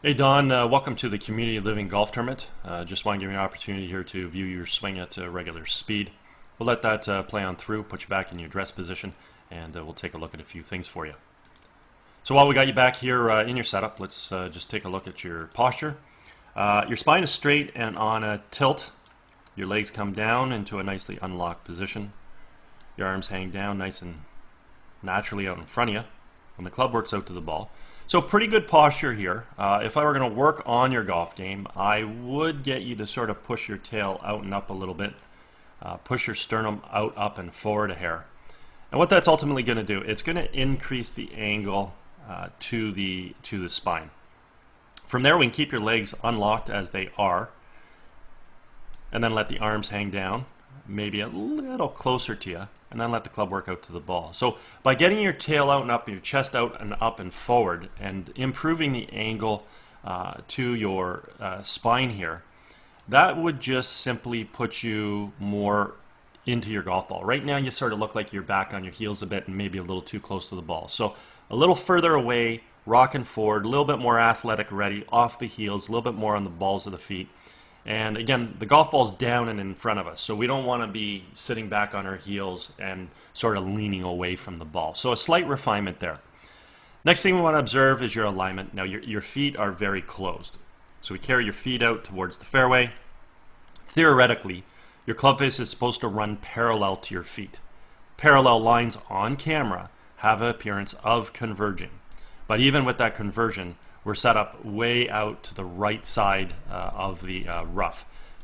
Hey Don, welcome to the Community Living Golf Tournament. Just want to give you an opportunity here to view your swing at regular speed. We'll let that play on through, put you back in your dress position, and we'll take a look at a few things for you. So while we got you back here in your setup, let's just take a look at your posture. Your spine is straight and on a tilt. Your legs come down into a nicely unlocked position. Your arms hang down nice and naturally out in front of you, and the club works out to the ball. So pretty good posture here. If I were going to work on your golf game, I would get you to sort of push your tail out and up a little bit. Push your sternum out, up, and forward a hair. And what that's ultimately going to do, it's going to increase the angle to the spine. From there, we can keep your legs unlocked as they are, and then let the arms hang down, maybe a little closer to you, and then let the club work out to the ball. So by getting your tail out and up, your chest out and up and forward, and improving the angle to your spine here, that would just simply put you more into your golf ball. Right now you sort of look like you're back on your heels a bit and maybe a little too close to the ball. So a little further away, rocking forward, a little bit more athletic ready, off the heels, a little bit more on the balls of the feet. And again, the golf ball's down and in front of us, so we don't want to be sitting back on our heels and sort of leaning away from the ball. So a slight refinement there. Next thing we want to observe is your alignment. Now your feet are very closed. So we carry your feet out towards the fairway. Theoretically, your club face is supposed to run parallel to your feet. Parallel lines on camera have an appearance of converging. But even with that conversion, we're set up way out to the right side of the rough.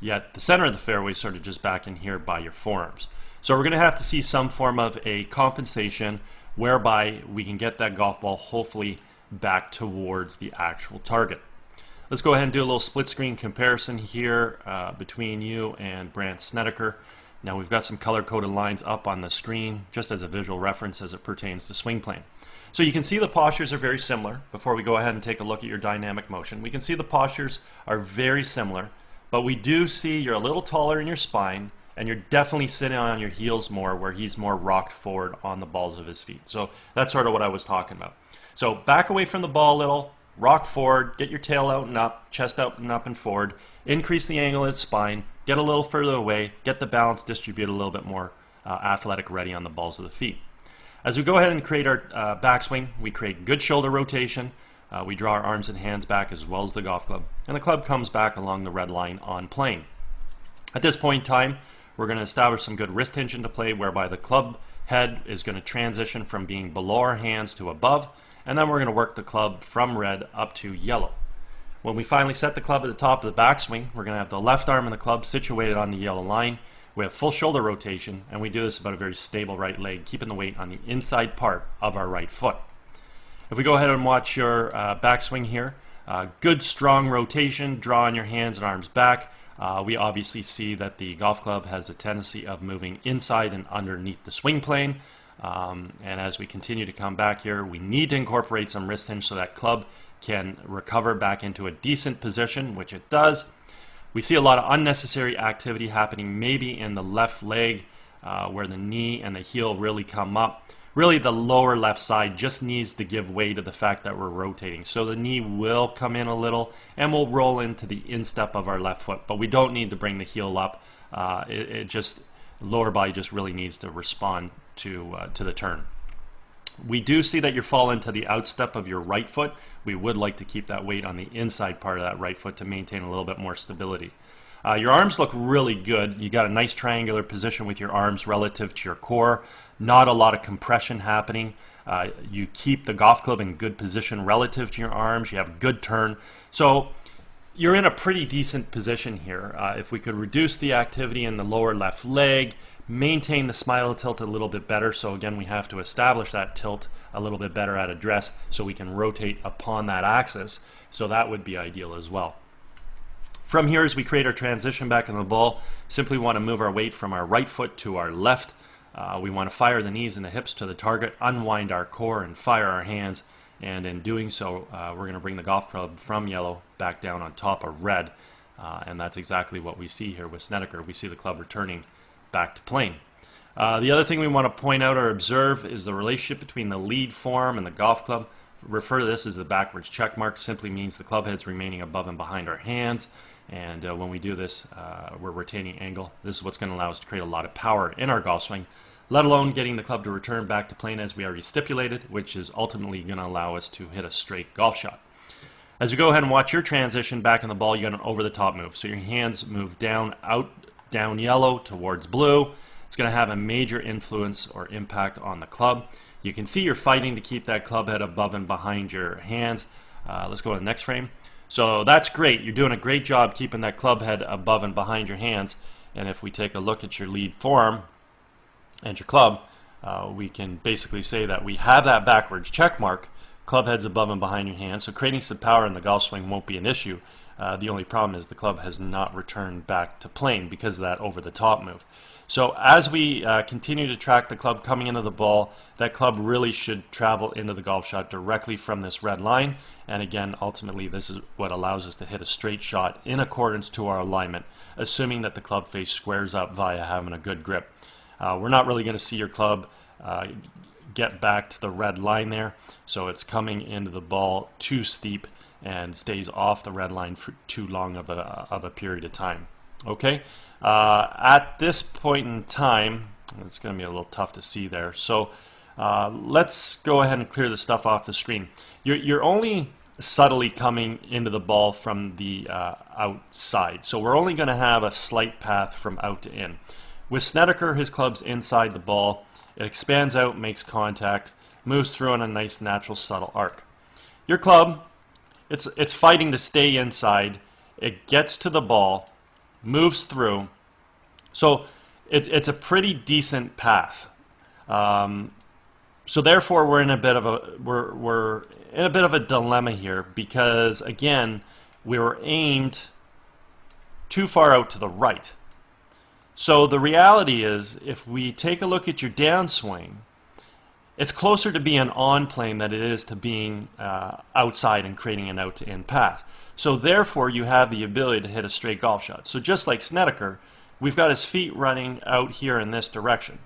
Yet the center of the fairway is sort of just back in here by your forearms. So we're going to have to see some form of a compensation whereby we can get that golf ball hopefully back towards the actual target. Let's go ahead and do a little split screen comparison here between you and Brandt Snedeker. Now we've got some color-coded lines up on the screen just as a visual reference as it pertains to swing plane. So you can see the postures are very similar. Before we go ahead and take a look at your dynamic motion, we can see the postures are very similar, but we do see you're a little taller in your spine and you're definitely sitting on your heels more, where he's more rocked forward on the balls of his feet. So that's sort of what I was talking about. So back away from the ball a little, rock forward, get your tail out and up, chest out and up and forward, increase the angle of the spine, get a little further away, get the balance distributed a little bit more athletic ready on the balls of the feet. As we go ahead and create our backswing, we create good shoulder rotation. We draw our arms and hands back as well as the golf club. And the club comes back along the red line on plane. At this point in time, we're going to establish some good wrist hinge into play, whereby the club head is going to transition from being below our hands to above. And then we're going to work the club from red up to yellow. When we finally set the club at the top of the backswing, we're going to have the left arm of the club situated on the yellow line. We have full shoulder rotation, and we do this about a very stable right leg, keeping the weight on the inside part of our right foot. If we go ahead and watch your backswing here, good strong rotation, drawing your hands and arms back. We obviously see that the golf club has a tendency of moving inside and underneath the swing plane. And as we continue to come back here, we need to incorporate some wrist hinge so that club can recover back into a decent position, which it does. We see a lot of unnecessary activity happening maybe in the left leg where the knee and the heel really come up. Really the lower left side just needs to give way to the fact that we're rotating. So the knee will come in a little and we'll roll into the instep of our left foot, but we don't need to bring the heel up. The lower body just really needs to respond to the turn. We do see that you're falling to the outstep of your right foot. We would like to keep that weight on the inside part of that right foot to maintain a little bit more stability. Your arms look really good. You got a nice triangular position with your arms relative to your core. Not a lot of compression happening. You keep the golf club in good position relative to your arms. You have good turn. So you're in a pretty decent position here. If we could reduce the activity in the lower left leg, maintain the smile tilt a little bit better. So again, we have to establish that tilt a little bit better at address so we can rotate upon that axis. So that would be ideal as well. From here, as we create our transition back in the ball, simply want to move our weight from our right foot to our left. We want to fire the knees and the hips to the target, unwind our core and fire our hands. And in doing so, we're going to bring the golf club from yellow back down on top of red. And that's exactly what we see here with Snedeker. We see the club returning back to plane. The other thing we want to point out or observe is the relationship between the lead form and the golf club. refer to this as the backwards check mark. Simply means the club head's remaining above and behind our hands, and when we do this, we're retaining angle. This is what's going to allow us to create a lot of power in our golf swing, let alone getting the club to return back to plane as we already stipulated, which is ultimately going to allow us to hit a straight golf shot. As we go ahead and watch your transition back in the ball, you got an over-the-top move. So your hands move down, out, down yellow towards blue. It's going to have a major influence or impact on the club. You can see you're fighting to keep that club head above and behind your hands. Let's go to the next frame. So that's great. You're doing a great job keeping that club head above and behind your hands. And if we take a look at your lead forearm and your club, we can basically say that we have that backwards check mark. Club head's above and behind your hands, so creating some power in the golf swing won't be an issue. The only problem is the club has not returned back to plane because of that over-the-top move. So as we continue to track the club coming into the ball, that club really should travel into the golf shot directly from this red line. And again, ultimately, this is what allows us to hit a straight shot in accordance to our alignment, assuming that the club face squares up via having a good grip. We're not really going to see your club get back to the red line there, so it's coming into the ball too steep and stays off the red line for too long of a period of time. Okay, at this point in time, it's going to be a little tough to see there, so let's go ahead and clear the stuff off the screen. You're only subtly coming into the ball from the outside, so we're only going to have a slight path from out to in. With Snedeker, his club's inside the ball. It expands out, makes contact, moves through on a nice natural subtle arc. Your club, it's fighting to stay inside. It gets to the ball, moves through. So it's a pretty decent path. So therefore, we're in a bit of a dilemma here because again, we were aimed too far out to the right. So the reality is, if we take a look at your downswing, it's closer to being on plane than it is to being outside and creating an out-to-in path. So therefore, you have the ability to hit a straight golf shot. So just like Snedeker, we've got his feet running out here in this direction.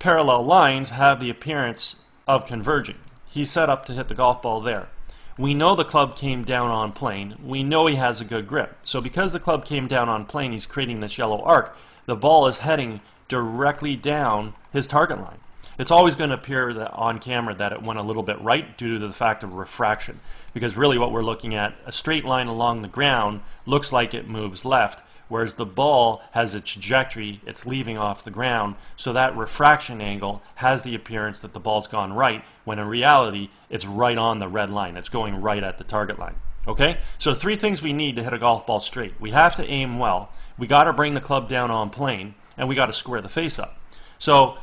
Parallel lines have the appearance of converging. He's set up to hit the golf ball there. We know the club came down on plane. We know he has a good grip. So because the club came down on plane, he's creating this yellow arc. The ball is heading directly down his target line. It's always going to appear that on camera that it went a little bit right due to the fact of refraction. Because really what we're looking at, a straight line along the ground looks like it moves left, whereas the ball has a trajectory, it's leaving off the ground, so that refraction angle has the appearance that the ball's gone right, when in reality it's right on the red line. It's going right at the target line. Okay? So 3 things we need to hit a golf ball straight. We have to aim well, we got to bring the club down on plane, and we got to square the face up. So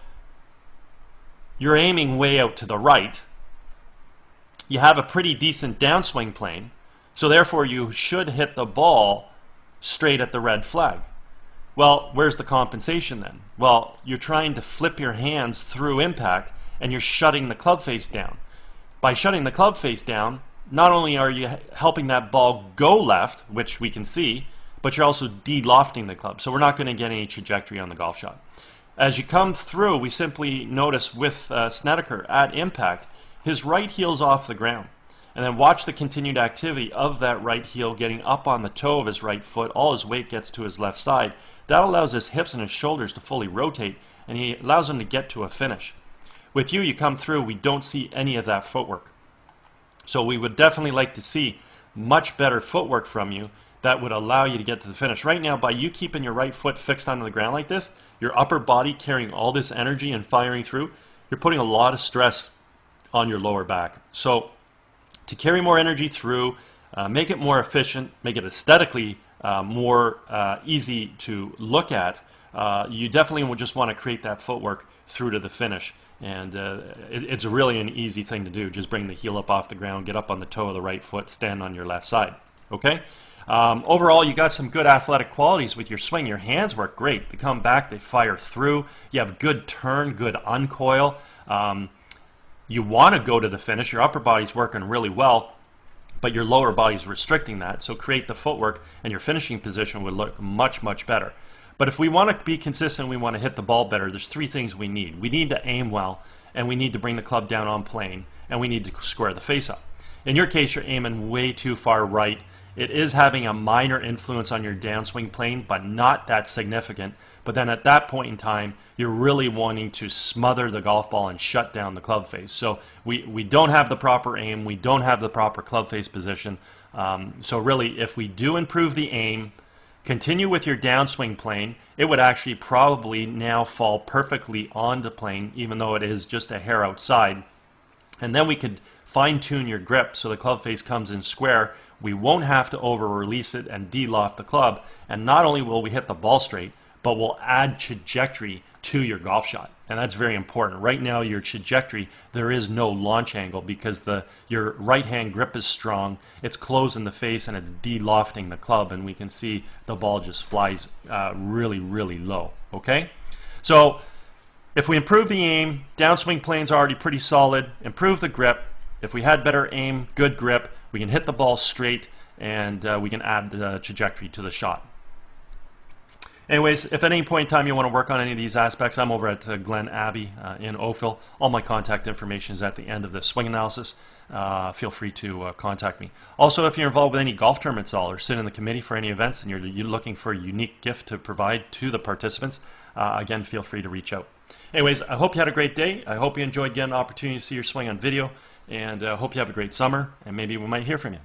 you're aiming way out to the right. You have a pretty decent downswing plane, so therefore you should hit the ball straight at the red flag. Well, where's the compensation then? Well, you're trying to flip your hands through impact and you're shutting the club face down. By shutting the club face down, not only are you helping that ball go left, which we can see, but you're also de-lofting the club. So we're not going to get any trajectory on the golf shot. As you come through, we simply notice with Snedeker at impact, his right heel's off the ground. And then watch the continued activity of that right heel getting up on the toe of his right foot. All his weight gets to his left side. That allows his hips and his shoulders to fully rotate, and he allows him to get to a finish. With you come through, we don't see any of that footwork. So we would definitely like to see much better footwork from you that would allow you to get to the finish. Right now, by you keeping your right foot fixed onto the ground like this, your upper body carrying all this energy and firing through, you're putting a lot of stress on your lower back. So to carry more energy through, make it more efficient, make it aesthetically more easy to look at, you definitely would just want to create that footwork through to the finish. And it's really an easy thing to do. Just bring the heel up off the ground, get up on the toe of the right foot, stand on your left side. Okay? Overall, you got some good athletic qualities with your swing. Your hands work great. They come back, they fire through. You have good turn, good uncoil. You want to go to the finish. Your upper body's working really well, but your lower body's restricting that. So create the footwork, and your finishing position would look much, much better. But if we want to be consistent, we want to hit the ball better, there's 3 things we need. We need to aim well, and we need to bring the club down on plane, and we need to square the face up. In your case, you're aiming way too far right. It is having a minor influence on your downswing plane, but not that significant. But then at that point in time, you're really wanting to smother the golf ball and shut down the club face. So we don't have the proper aim, we don't have the proper club face position. So really, if we do improve the aim, continue with your downswing plane, it would actually probably now fall perfectly on the plane, even though it is just a hair outside. And then we could fine-tune your grip so the club face comes in square. We won't have to over-release it and de-loft the club. And not only will we hit the ball straight, but we'll add trajectory to your golf shot. And that's very important. Right now, your trajectory, there is no launch angle because your right-hand grip is strong, it's closing the face, and it's de-lofting the club, and we can see the ball just flies really, really low. Okay? So if we improve the aim, downswing plane's already pretty solid, improve the grip. If we had better aim, good grip, we can hit the ball straight, and we can add the trajectory to the shot. Anyways, if at any point in time you want to work on any of these aspects, I'm over at Glen Abbey in Oakville. All my contact information is at the end of the swing analysis. Feel free to contact me. Also, if you're involved with any golf tournaments at all, or sit in the committee for any events, and you're looking for a unique gift to provide to the participants, again, feel free to reach out. Anyways, I hope you had a great day. I hope you enjoyed getting an opportunity to see your swing on video, and I hope you have a great summer, and maybe we might hear from you.